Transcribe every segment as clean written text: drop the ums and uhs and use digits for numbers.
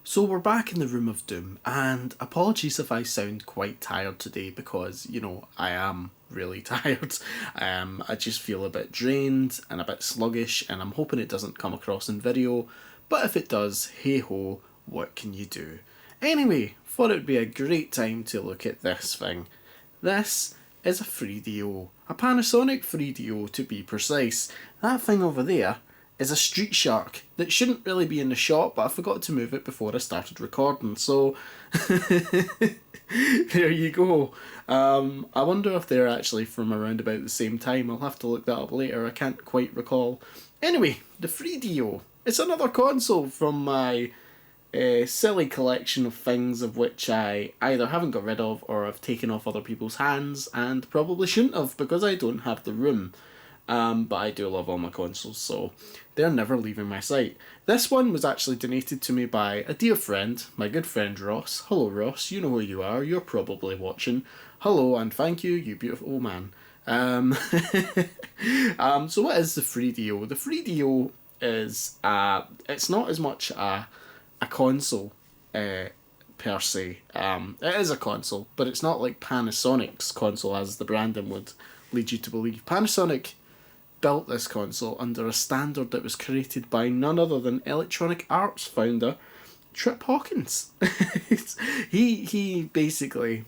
So we're back in the room of doom, and apologies if I sound quite tired today because, I am really tired. I just feel a bit drained and a bit sluggish, and I'm hoping it doesn't come across in video, but if it does, hey ho, what can you do? Anyway, thought it would be a great time to look at this thing. This is a 3DO, a Panasonic 3DO to be precise. That thing over there is a Street Shark that shouldn't really be in the shop, but I forgot to move it before I started recording, so there you go. I wonder if they're actually from around about the same time. I'll have to look that up later, I can't quite recall. Anyway, the 3DO. It's another console from my silly collection of things of which I either haven't got rid of or have taken off other people's hands, and probably shouldn't have because I don't have the room. But I do love all my consoles, so they're never leaving my sight. This one was actually donated to me by a dear friend, my good friend Ross. Hello Ross, you know who you are, you're probably watching. Hello and thank you, you beautiful man. So what is the 3DO? The 3DO is, it's not as much a console per se. It is a console, but it's not like Panasonic's console as the branding would lead you to believe. Panasonic built this console under a standard that was created by none other than Electronic Arts founder Trip Hawkins. he basically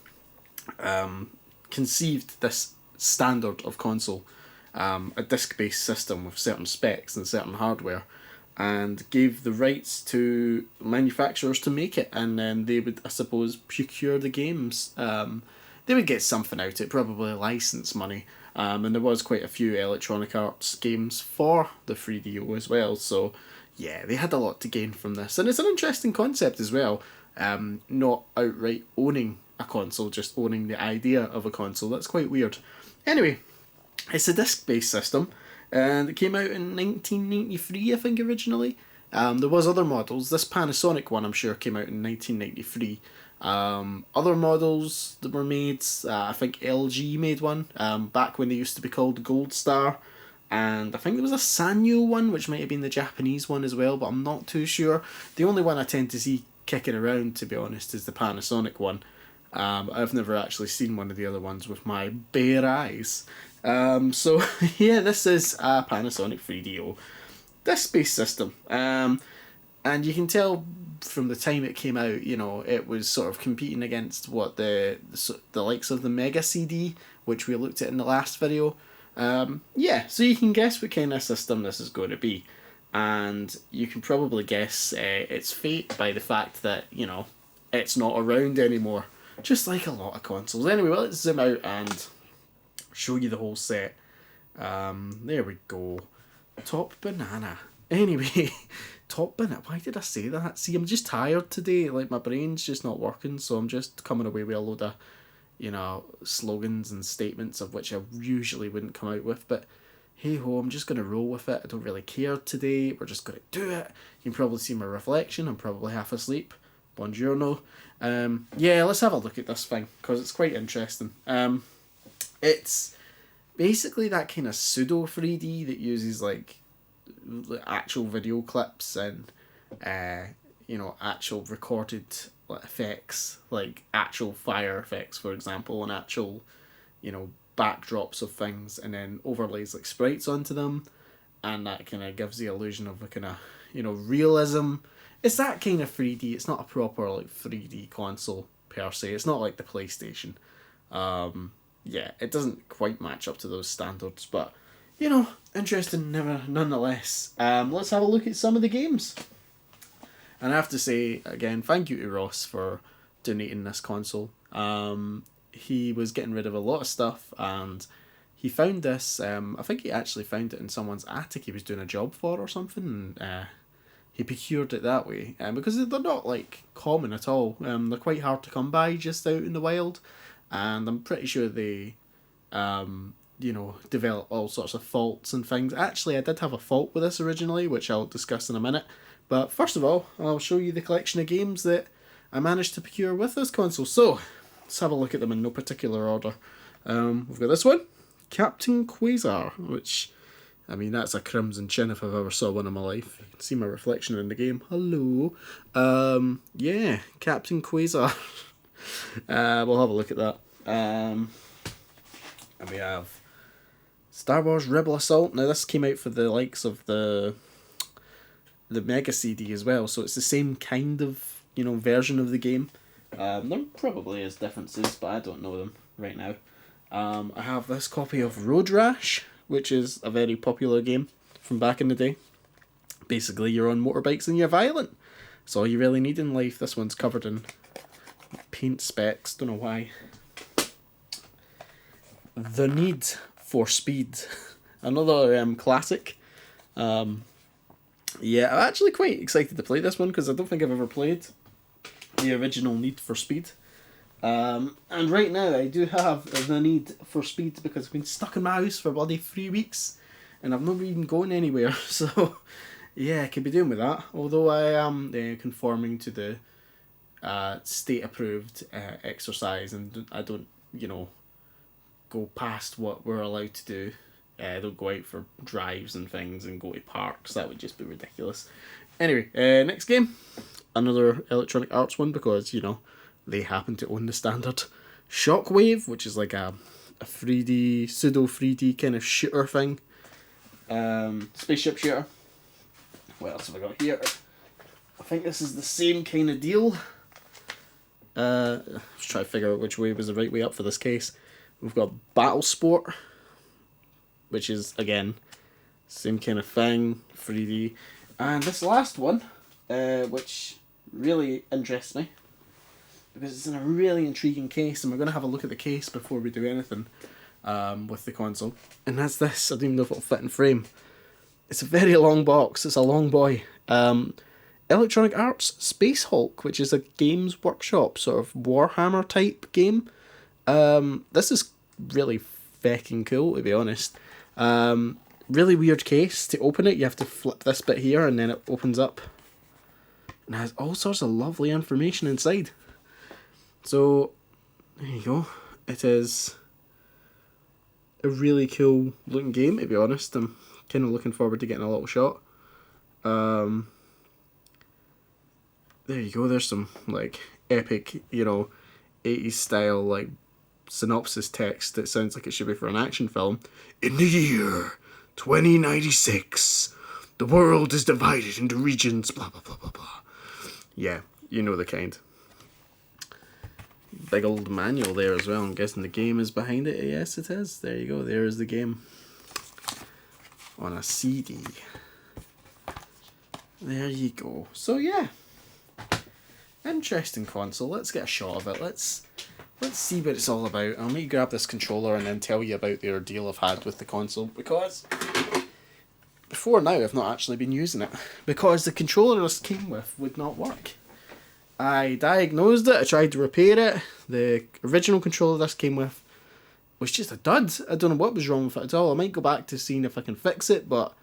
conceived this standard of console, a disc-based system with certain specs and certain hardware, and gave the rights to manufacturers to make it, and then they would, I suppose, procure the games. They would get something out of it, probably license money. And there was quite a few Electronic Arts games for the 3DO as well, so yeah, they had a lot to gain from this. And it's an interesting concept as well, not outright owning a console, just owning the idea of a console. That's quite weird. Anyway, it's a disc-based system, and it came out in 1993, I think, originally. There was other models. This Panasonic one, I'm sure, came out in 1993. Other models that were made, I think LG made one, back when they used to be called Gold Star, and I think there was a Sanyo one, which might have been the Japanese one as well, but I'm not too sure. The only one I tend to see kicking around, to be honest, is the Panasonic one. I've never actually seen one of the other ones with my bare eyes. So yeah, this is a Panasonic 3DO disc-based system. And you can tell from the time it came out, it was sort of competing against what the likes of the Mega CD, which we looked at in the last video. Yeah, so you can guess what kind of system this is going to be. And you can probably guess its fate by the fact that, it's not around anymore. Just like a lot of consoles. Anyway, well, let's zoom out and show you the whole set. There we go. Top banana. Anyway, top banana. Why did I say that? See, I'm just tired today. Like, my brain's just not working, so I'm just coming away with a load of, slogans and statements of which I usually wouldn't come out with. But hey ho, I'm just going to roll with it. I don't really care today. We're just going to do it. You can probably see my reflection. I'm probably half asleep. Buongiorno. Yeah, let's have a look at this thing, because it's quite interesting. It's basically that kind of pseudo 3D that uses like actual video clips and actual recorded effects, like actual fire effects, for example, and actual backdrops of things, and then overlays like sprites onto them, and that kind of gives the illusion of a kind of realism. It's that kind of 3D. It's not a proper like 3D console per se. It's not like the PlayStation. Yeah, it doesn't quite match up to those standards, but interesting nonetheless. Let's have a look at some of the games. And I have to say, again, thank you to Ross for donating this console. He was getting rid of a lot of stuff, and he found this, I think he actually found it in someone's attic he was doing a job for or something, and he procured it that way. Because they're not, like, common at all. They're quite hard to come by just out in the wild, and I'm pretty sure they develop all sorts of faults and things. Actually, I did have a fault with this originally, which I'll discuss in a minute. But first of all, I'll show you the collection of games that I managed to procure with this console. So, let's have a look at them in no particular order. We've got this one, Captain Quasar, which I mean, that's a crimson chin if I've ever saw one in my life. You can see my reflection in the game. Hello. Yeah, Captain Quasar. We'll have a look at that. And we have Star Wars Rebel Assault. Now, this came out for the likes of the Mega CD as well, so it's the same kind of, version of the game. There probably is differences, but I don't know them right now. I have this copy of Road Rash, which is a very popular game from back in the day. Basically, you're on motorbikes and you're violent. That's all you really need in life. This one's covered in paint specks, don't know why. The Need for Speed, another classic. Yeah, I'm actually quite excited to play this one because I don't think I've ever played the original Need for Speed. And right now I do have the Need for Speed because I've been stuck in my house for bloody 3 weeks and I've not been going anywhere, so yeah, I could be doing with that, although I am conforming to the state approved exercise and I don't, go past what we're allowed to do. I don't go out for drives and things and go to parks, that would just be ridiculous. Anyway, next game, another Electronic Arts one because, they happen to own the standard. Shockwave, which is like a 3D, pseudo 3D kind of shooter thing. Spaceship shooter. What else have I got here? I think this is the same kind of deal. Let's try to figure out which way was the right way up for this case. We've got Battle Sport, which is, again, same kind of thing, 3D. And this last one, which really interests me, because it's in a really intriguing case, and we're going to have a look at the case before we do anything with the console. And that's this. I don't even know if it'll fit in frame. It's a very long box. It's a long boy. Electronic Arts Space Hulk, which is a Games Workshop sort of Warhammer type game. This is really feckin' cool, to be honest. Really weird case. To open it, you have to flip this bit here, and then it opens up. And has all sorts of lovely information inside. So, there you go. It is a really cool looking game, to be honest. I'm kind of looking forward to getting a little shot. There you go. There's some, epic, 80s style, synopsis text that sounds like it should be for an action film. In the year 2096, the world is divided into regions, blah, blah, blah, blah, blah. Yeah, you know the kind. Big old manual there as well. I'm guessing the game is behind it. Yes, it is. There you go. There is the game. On a CD. There you go. So yeah. Interesting console. Let's get a shot of it. Let's see what it's all about. I'll maybe grab this controller and then tell you about the ordeal I've had with the console, because before now I've not actually been using it because the controller this came with would not work. I diagnosed it, I tried to repair it. The original controller this came with was just a dud. I don't know what was wrong with it at all. I might go back to seeing if I can fix it, but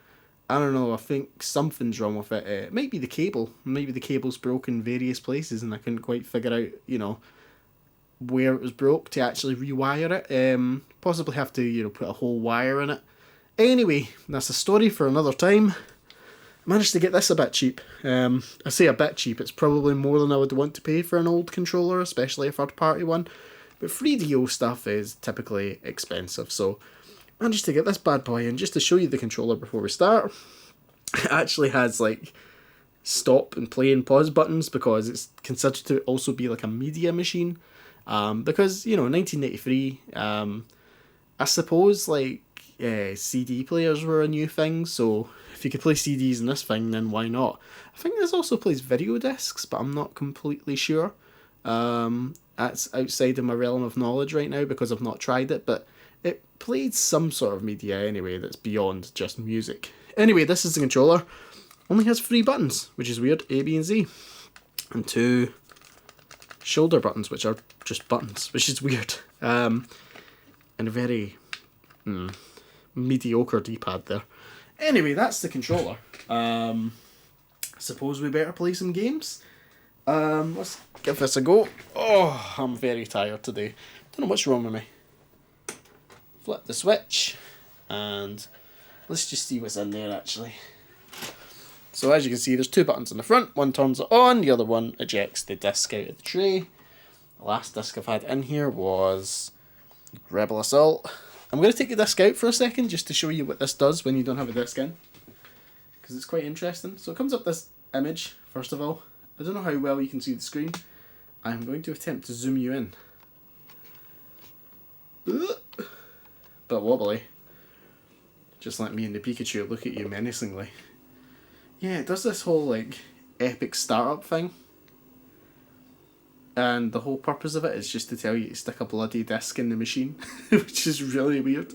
I don't know, I think something's wrong with it. It might be the cable. Maybe the cable's broken in various places and I couldn't quite figure out, where it was broke to actually rewire it. Possibly have to, put a whole wire in it. Anyway, that's a story for another time. I managed to get this a bit cheap. I say a bit cheap, it's probably more than I would want to pay for an old controller, especially a third party one. But 3DO stuff is typically expensive, so I managed to get this bad boy, and just to show you the controller before we start, it actually has stop and play and pause buttons because it's considered to also be like a media machine. Because, 1993, I suppose CD players were a new thing, so if you could play CDs in this thing, then why not? I think this also plays video discs, but I'm not completely sure. That's outside of my realm of knowledge right now because I've not tried it, but it played some sort of media anyway that's beyond just music. Anyway, this is the controller. Only has 3 buttons, which is weird, A, B, and Z. And 2 shoulder buttons, which are just buttons, which is weird. And a very mediocre D-pad there. Anyway, that's the controller. Suppose we better play some games. Let's give this a go. Oh, I'm very tired today. Don't know what's wrong with me. Flip the switch, and Let's just see what's in there actually. So as you can see, there's two buttons in the front. One turns it on, the other one ejects the disc out of the tray. The last disc I've had in here was R.E.A.L Assault. I'm going to take the disc out for a second just to show you what this does when you don't have a disc in, because it's quite interesting. So it comes up this image, first of all. I don't know how well you can see the screen. I'm going to attempt to zoom you in. Bit wobbly. Just let me and the Pikachu look at you menacingly. Yeah, it does this whole like epic startup thing. And the whole purpose of it is just to tell you to stick a bloody disc in the machine, which is really weird.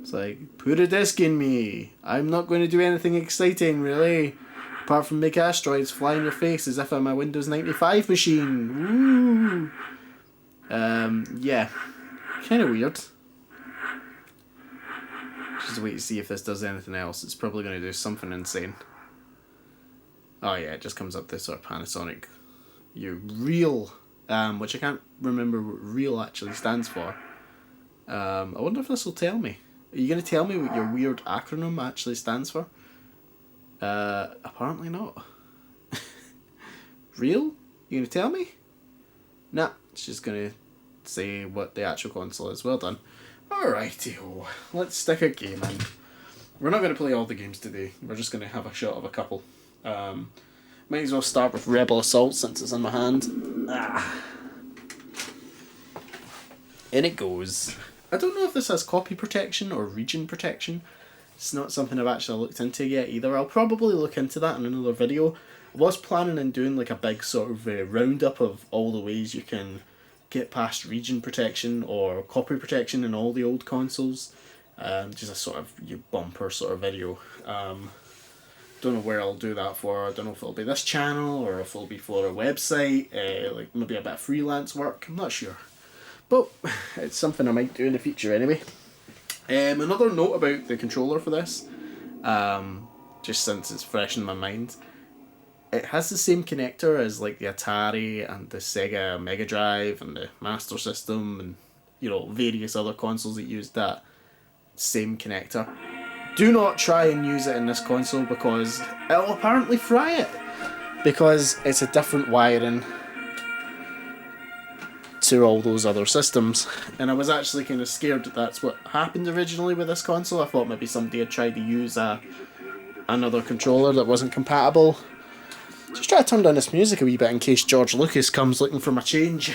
It's like, put a disc in me. I'm not going to do anything exciting, really. Apart from make asteroids fly in your face as if I'm a Windows 95 machine. Woo! Yeah. Kind of weird. Just wait to see if this does anything else. It's probably going to do something insane. Oh yeah, it just comes up this sort of Panasonic R.E.A.L, which I can't remember what R.E.A.L actually stands for. I wonder if this will tell me. Are you going to tell me what your weird acronym actually stands for? Apparently not. R.E.A.L? You going to tell me? Nah, it's just going to say what the actual console is. Well done. Alrighty-ho, let's stick a game in. We're not going to play all the games today. We're just going to have a shot of a couple. Might as well start with R.E.A.L Assault since it's in my hand. In it goes. I don't know if this has copy protection or region protection. It's not something I've actually looked into yet either. I'll probably look into that in another video. I was planning on doing like a big sort of roundup of all the ways you can get past region protection or copy protection in all the old consoles. Just a sort of bumper sort of video. Don't know where I'll do that for. I don't know if it'll be this channel or if it'll be for a website, like maybe a bit of freelance work. I'm not sure. But it's something I might do in the future anyway. Another note about the controller for this, just since it's fresh in my mind, it has the same connector as like the Atari and the Sega Mega Drive and the Master System and, you know, various other consoles that use that same connector. Do not try and use it in this console because it'll apparently fry it, because it's a different wiring to all those other systems. And I was actually kind of scared that that's what happened originally with this console. I thought maybe somebody had tried to use another controller that wasn't compatible. Just try to turn down this music a wee bit in case George Lucas comes looking for my change,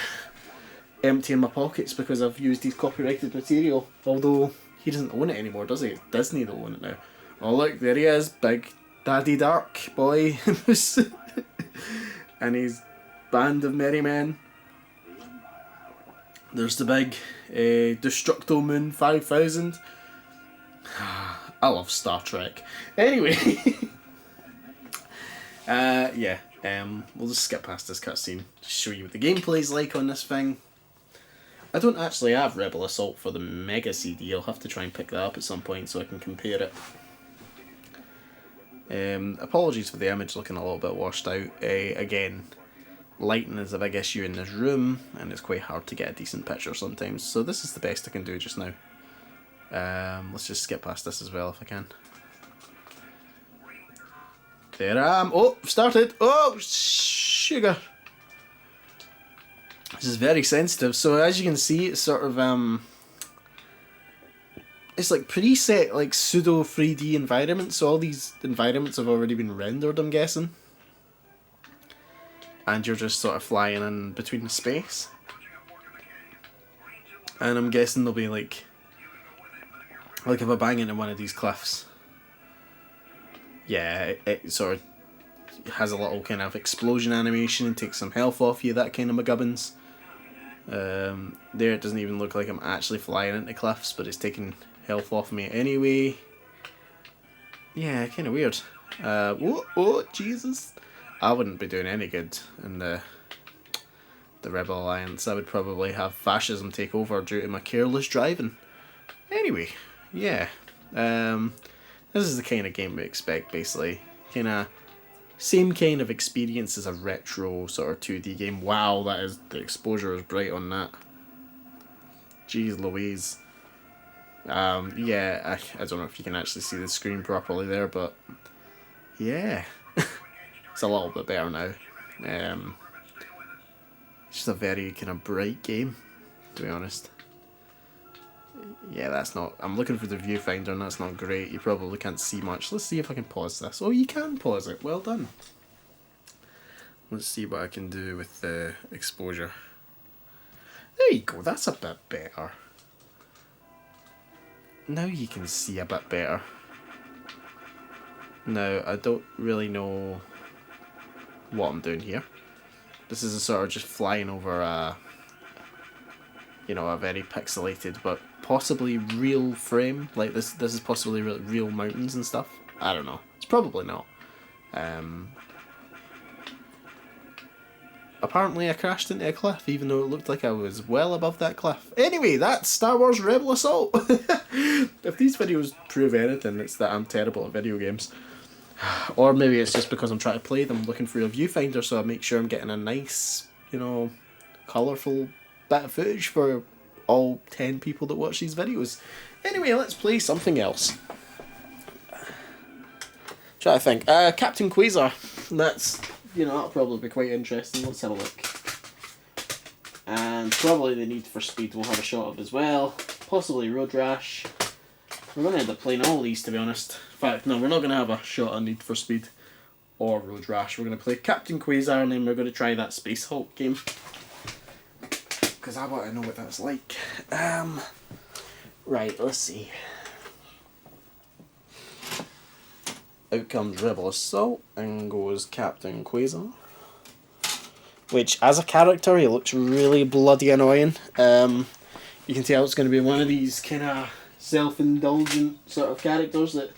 emptying my pockets because I've used his copyrighted material. Although he doesn't own it anymore, does he? Disney will own it now. Oh look, there he is, Big Daddy Dark boy, and his band of merry men. There's the big Destructo Moon 5000. I love Star Trek. Anyway, we'll just skip past this cutscene. Just show you what the gameplay's like on this thing. I don't actually have R.E.A.L Assault for the Mega CD. I'll have to try and pick that up at some point so I can compare it. Apologies for the image looking a little bit washed out. Again, lighting is a big issue in this room and it's quite hard to get a decent picture sometimes. So this is the best I can do just now. Let's just skip past this as well if I can. There I am. Oh, started. Oh, sugar. This is very sensitive. So as you can see, it's sort of it's like preset, like pseudo 3D environments. So all these environments have already been rendered, I'm guessing. And you're just sort of flying in between the space. And I'm guessing there'll be like if I bang into one of these cliffs, yeah, it sort of has a little kind of explosion animation and takes some health off you, that kind of McGubbins. There it doesn't even look like I'm actually flying into cliffs, but it's taking health off me anyway. Yeah, kind of weird. Oh, Jesus. I wouldn't be doing any good in the Rebel Alliance. I would probably have fascism take over due to my careless driving. Anyway, yeah. This is the kind of game we expect, basically. Kind of same kind of experience as a retro sort of 2D game. Wow, the exposure is bright on that. Jeez Louise. Yeah, I don't know if you can actually see the screen properly there, but yeah, it's a little bit better now. Um, it's just a very kind of bright game, to be honest. Yeah, that's not. I'm looking for the viewfinder, and that's not great. You probably can't see much. Let's see if I can pause this. Oh, you can pause it. Well done. Let's see what I can do with the exposure. There you go. That's a bit better. Now you can see a bit better. Now, I don't really know what I'm doing here. This is a sort of just flying over a, you know, a very pixelated but possibly real frame. Like this is possibly real mountains and stuff. I don't know. It's probably not. Um, Apparently I crashed into a cliff even though it looked like I was well above that cliff. Anyway, that's Star Wars Rebel Assault. If these videos prove anything, it's that I'm terrible at video games. Or maybe it's just because I'm trying to play them looking for a viewfinder, so I make sure I'm getting a nice, you know, colourful bit of footage for all 10 people that watch these videos. Anyway, let's play something else. Try to think. Captain Quasar. That's, you know, that'll probably be quite interesting. Let's have a look. And probably the Need for Speed we'll have a shot of as well. Possibly Road Rash. We're going to end up playing all these, to be honest. In fact, no, we're not going to have a shot on Need for Speed or Road Rash. We're going to play Captain Quasar, and then we're going to try that Space Hulk game. Because I want to know what that's like. Right, let's see. Out comes Rebel Assault, and goes Captain Quasar. Which, as a character, he looks really bloody annoying. You can tell it's going to be one of these kind of self-indulgent sort of characters that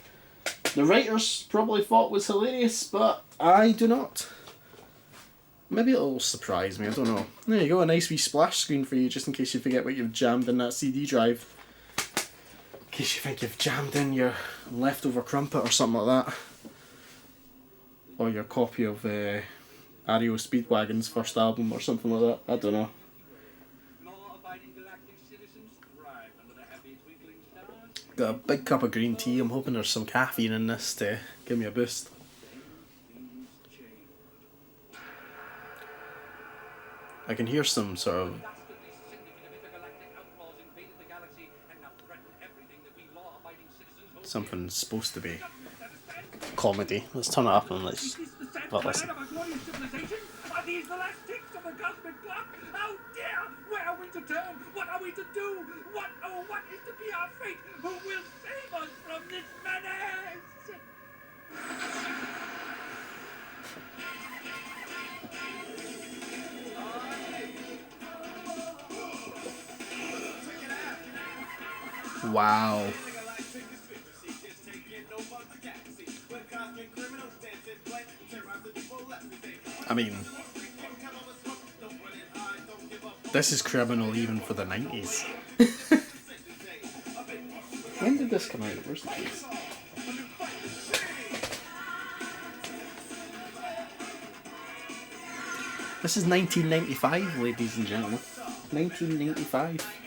the writers probably thought was hilarious, but I do not. Maybe it'll surprise me, I don't know. There you go, a nice wee splash screen for you, just in case you forget what you've jammed in that CD drive. In case you think you've jammed in your leftover crumpet or something like that. Or your copy of R.E.A.L Speedwagon's first album or something like that, I don't know. Got a big cup of green tea. I'm hoping there's some caffeine in this to give me a boost. I can hear some sort of something supposed to be comedy. Let's turn it up and let's have a listen. Are these the last ticks of the cosmic clock? Oh dear! Where are we to turn? What are we to do? What is to be our fate? Who will save us from this menace? Wow. I mean, this is criminal even for the 90s. When did this come out? Where's the case? This is 1995, ladies and gentlemen. 1995.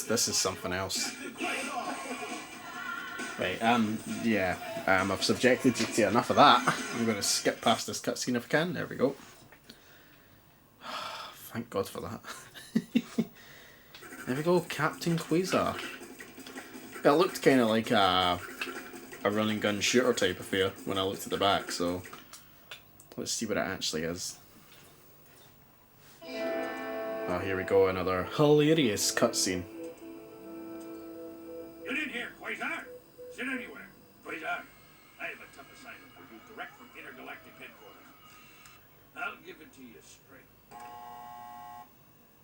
This is something else. Right, yeah, I've subjected you to enough of that. I'm going to skip past this cutscene if I can. There we go. Thank God for that. There we go, Captain Quasar. It looked kind of like a run and gun shooter type affair when I looked at the back, so let's see what it actually is. Oh, here we go, another hilarious cutscene. Get in here, Quasar! Sit anywhere. Quasar, I have a tough assignment for you, direct from intergalactic headquarters. I'll give it to you straight.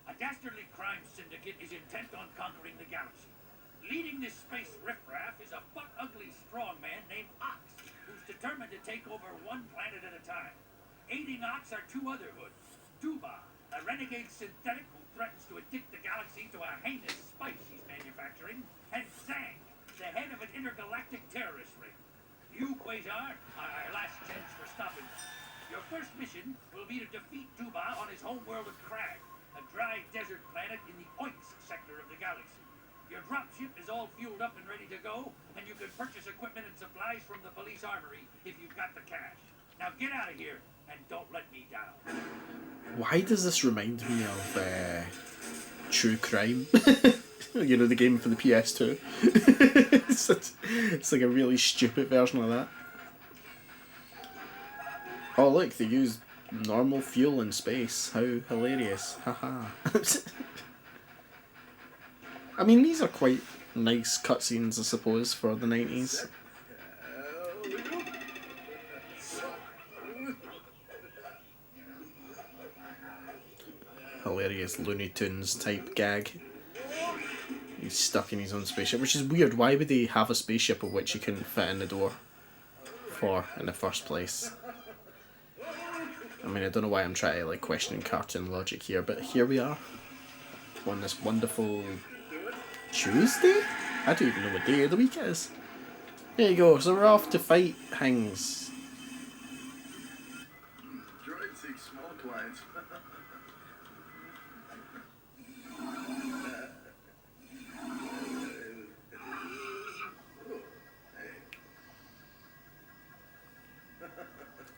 A dastardly crime syndicate is intent on conquering the galaxy. Leading this space riffraff is a butt-ugly strongman named Ox, who's determined to take over one planet at a time. Aiding Ox are two other hoods. Duba, a renegade synthetic who threatens to addict the galaxy to a heinous spice he's manufacturing, and Zang, the head of an intergalactic terrorist ring. You, Quasar, are our last chance for stopping them. Your first mission will be to defeat Tuba on his homeworld of Crag, a dry desert planet in the Oinks sector of the galaxy. Your dropship is all fueled up and ready to go, and you can purchase equipment and supplies from the police armory if you've got the cash. Now get out of here, and don't let me down. Why does this remind me of True Crime? You know, the game for the PS2. It's like a really stupid version of that. Oh look, they use normal fuel in space. How hilarious. Haha. I mean, these are quite nice cutscenes, I suppose, for the 90s. Hilarious Looney Tunes type gag. He's stuck in his own spaceship, which is weird. Why would they have a spaceship of which you couldn't fit in the door for in the first place? I mean, I don't know why I'm trying to like questioning cartoon logic here, but here we are on this wonderful Tuesday? I don't even know what day of the week it is. There you go, so we're off to fight things. Droid seeks small clients.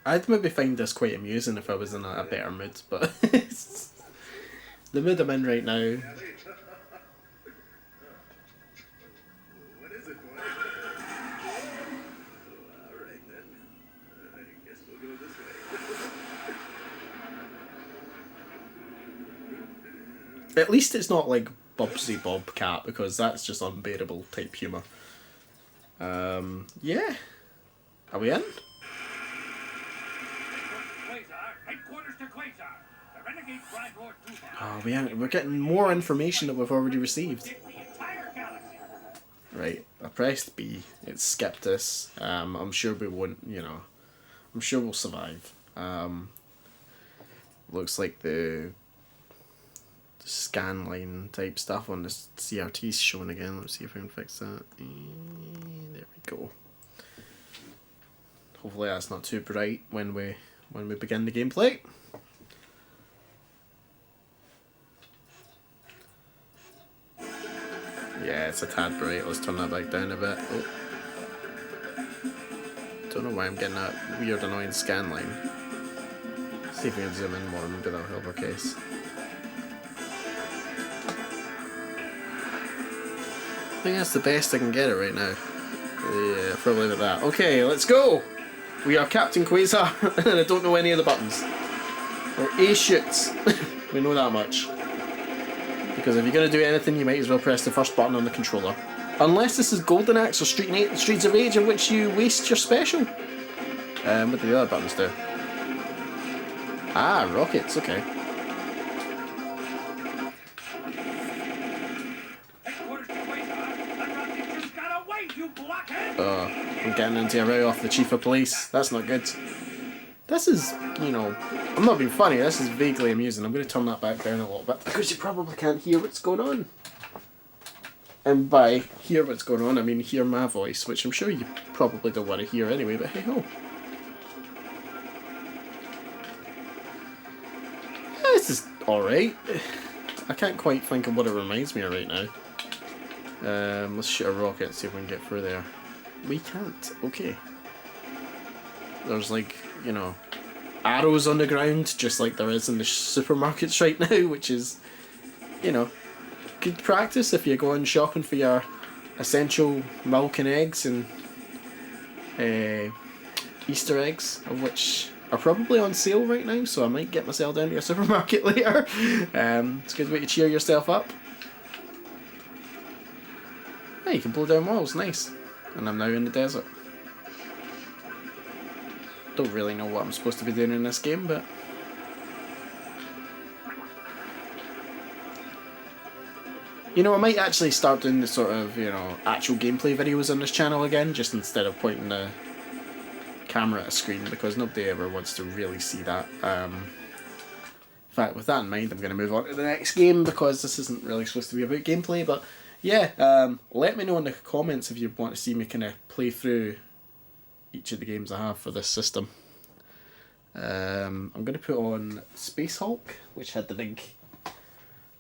I'd maybe find this quite amusing if I was in a better mood, but the mood I'm in right now. What is it, boy? Alright then. I guess we'll go this way. At least it's not like Bubsy Bobcat, because that's just unbearable type humour. Yeah. Are we in? Quasar, headquarters to Quasar. The renegade crime lord Tuba. Oh, we're getting more information that we've already received. The entire galaxy. Right, I pressed B. It skipped us. I'm sure we won't, you know. I'm sure we'll survive. Looks like the scan line type stuff on the CRT's showing again. Let's see if I can fix that. There we go. Hopefully that's not too bright when we begin the gameplay. Yeah, it's a tad bright. Let's turn that back down a bit. Oh. Don't know why I'm getting that weird annoying scan line. See if we can zoom in more, maybe that'll help our case. I think that's the best I can get it right now. Yeah, probably with that. Okay, let's go! We are Captain Quasar, and I don't know any of the buttons. Or A shoots. We know that much. Because if you're going to do anything, you might as well press the first button on the controller. Unless this is Golden Axe or Streets of Rage, in which you waste your special. What do the other buttons do? Ah, rockets, okay. Headquarters to Quasar. That rocket just got away, you blockhead! I'm getting into a row off the Chief of Police. That's not good. This is, you know, I'm not being funny, this is vaguely amusing. I'm going to turn that back down a little bit because you probably can't hear what's going on. And by hear what's going on, I mean hear my voice, which I'm sure you probably don't want to hear anyway, but hey ho. This is alright. I can't quite think of what it reminds me of right now. Let's shoot a rocket and see if we can get through there. We can't. Okay. There's like, you know, arrows on the ground, just like there is in the supermarkets right now, which is, you know, good practice if you're going shopping for your essential milk and eggs and Easter eggs, of which are probably on sale right now, so I might get myself down to a supermarket later. It's a good way to cheer yourself up. Hey, you can blow down walls, nice. And I'm now in the desert. Don't really know what I'm supposed to be doing in this game, but you know, I might actually start doing the sort of, you know, actual gameplay videos on this channel again, just instead of pointing the camera at a screen, because nobody ever wants to really see that. In fact, with that in mind, I'm going to move on to the next game, because this isn't really supposed to be about gameplay, but yeah, let me know in the comments if you want to see me kind of play through each of the games I have for this system. I'm going to put on Space Hulk, which had the big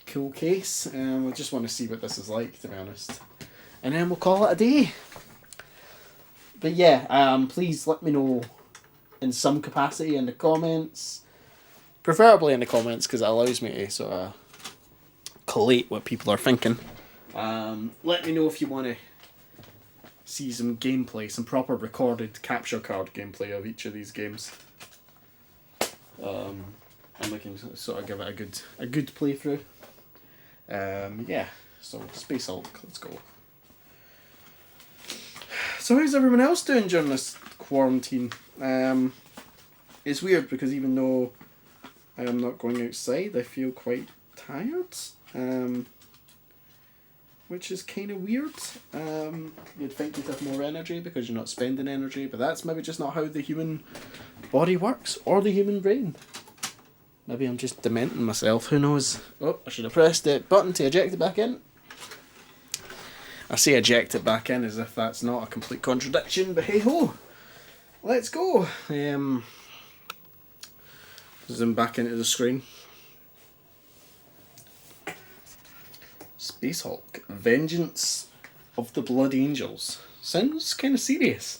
cool case. I just want to see what this is like, to be honest. And then we'll call it a day. But yeah, please let me know in some capacity in the comments. Preferably in the comments, because it allows me to sort of collate what people are thinking. Let me know if you want to see some gameplay, some proper recorded capture card gameplay of each of these games. And we can sort of give it a good playthrough. Yeah, so Space Hulk, let's go. So how's everyone else doing during this quarantine? It's weird because even though I am not going outside, I feel quite tired. Which is kind of weird. You'd think you'd have more energy because you're not spending energy, but that's maybe just not how the human body works, or the human brain. Maybe I'm just dementing myself, who knows. Oh, I should have pressed the button to eject it back in. I say eject it back in as if that's not a complete contradiction, but hey ho! Let's go! Zoom back into the screen. Space Hulk, Vengeance of the Blood Angels. Sounds kind of serious.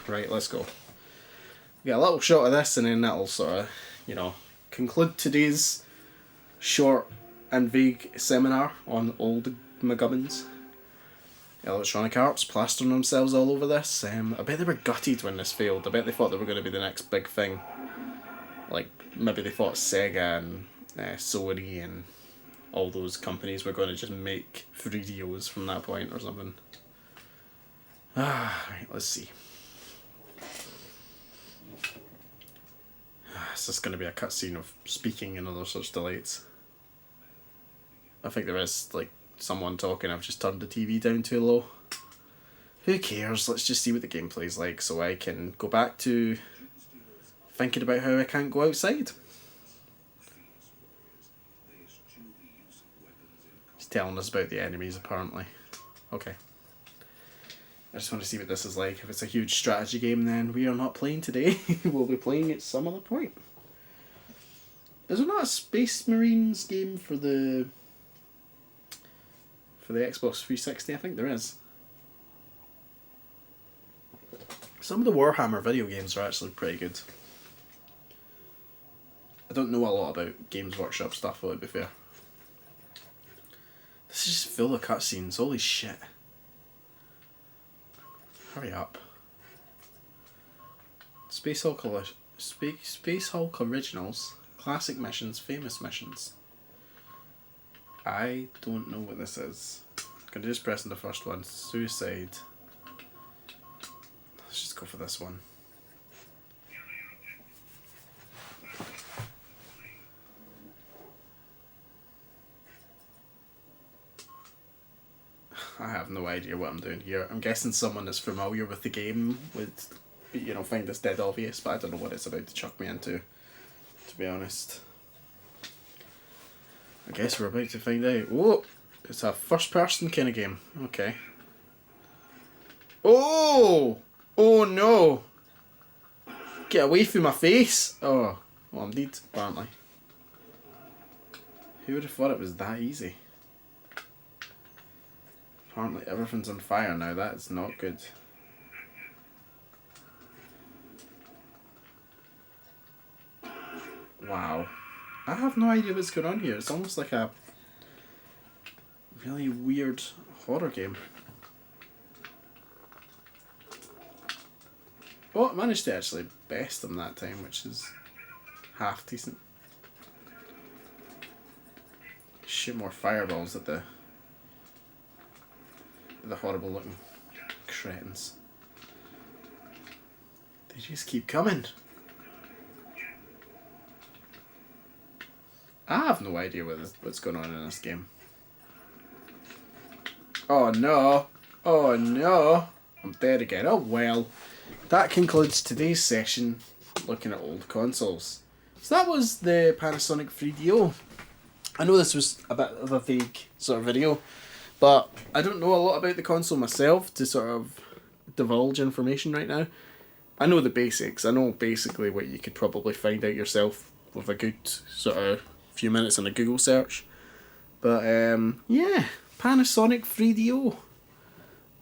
Right, let's go. Get a little shot of this and then that'll sort of, conclude today's short and vague seminar on old McGubbins. Electronic Arts plastering themselves all over this. I bet they were gutted when this failed. I bet they thought they were going to be the next big thing. Like, maybe they thought Sega and Sony and all those companies were going to just make 3DOs from that point or something. Right, let's see. This is going to be a cutscene of speaking and other such delights. I think there is, someone talking. I've just turned the TV down too low. Who cares? Let's just see what the gameplay's like so I can go back to thinking about how I can't go outside. He's telling us about the enemies, apparently. Okay. I just want to see what this is like. If it's a huge strategy game, then we are not playing today. We'll be playing at some other point. Is there not a Space Marines game for the Xbox 360? I think there is. Some of the Warhammer video games are actually pretty good. I don't know a lot about Games Workshop stuff, though, to be fair. This is just full of cutscenes, holy shit. Hurry up. Space Hulk Originals. Classic missions, famous missions. I don't know what this is. I'm gonna just press on the first one. Suicide. Let's just go for this one. I have no idea what I'm doing here. I'm guessing someone that's familiar with the game would, find this dead obvious, but I don't know what it's about to chuck me into, to be honest. I guess we're about to find out. Whoa! It's a first person kind of game. Okay. Oh! Oh no! Get away from my face! Oh. Well, indeed, apparently. Who would have thought it was that easy? Apparently everything's on fire now. That is not good. Wow. I have no idea what's going on here. It's almost like a really weird horror game. Oh, I managed to actually best them that time, which is half decent. Shoot more fireballs at the horrible looking cretins. They just keep coming. I have no idea what's going on in this game. Oh no! Oh no! I'm dead again. Oh well. That concludes today's session looking at old consoles. So that was the Panasonic 3DO. I know this was a bit of a vague sort of video, but I don't know a lot about the console myself to sort of divulge information right now. I know the basics. I know basically what you could probably find out yourself with a good sort of few minutes in a Google search. But yeah, Panasonic 3DO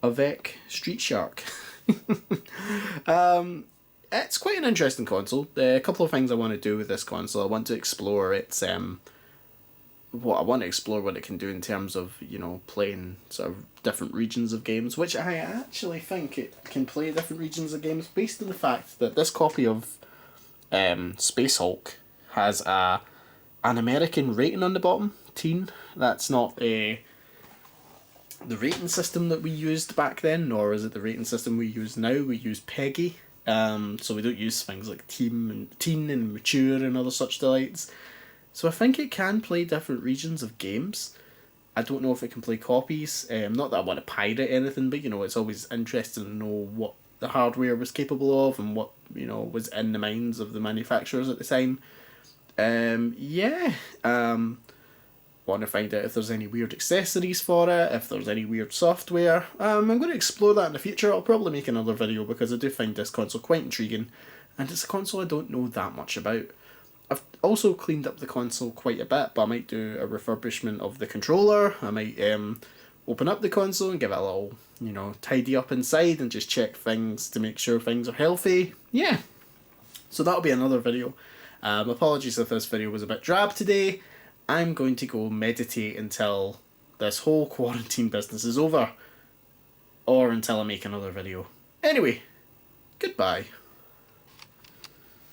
Avec Street Shark. It's quite an interesting console. A couple of things I want to do with this console. I want to explore its what it can do in terms of, you know, playing sort of different regions of games, which I actually think it can play different regions of games based on the fact that this copy of Space Hulk has an American rating on the bottom, teen. That's not the rating system that we used back then, nor is it the rating system we use now. We use PEGI, so we don't use things like teen and mature and other such delights. So I think it can play different regions of games. I don't know if it can play copies. Not that I want to pirate anything, but, you know, it's always interesting to know what the hardware was capable of and what, you know, was in the minds of the manufacturers at the time. Want to find out if there's any weird accessories for it, if there's any weird software. I'm going to explore that in the future. I'll probably make another video because I do find this console quite intriguing, and it's a console I don't know that much about. I've also cleaned up the console quite a bit, but I might do a refurbishment of the controller. I might open up the console and give it a little, you know, tidy up inside and just check things to make sure things are healthy. Yeah, so that'll be another video. Apologies if this video was a bit drab today. I'm going to go meditate until this whole quarantine business is over, or until I make another video. Anyway, goodbye.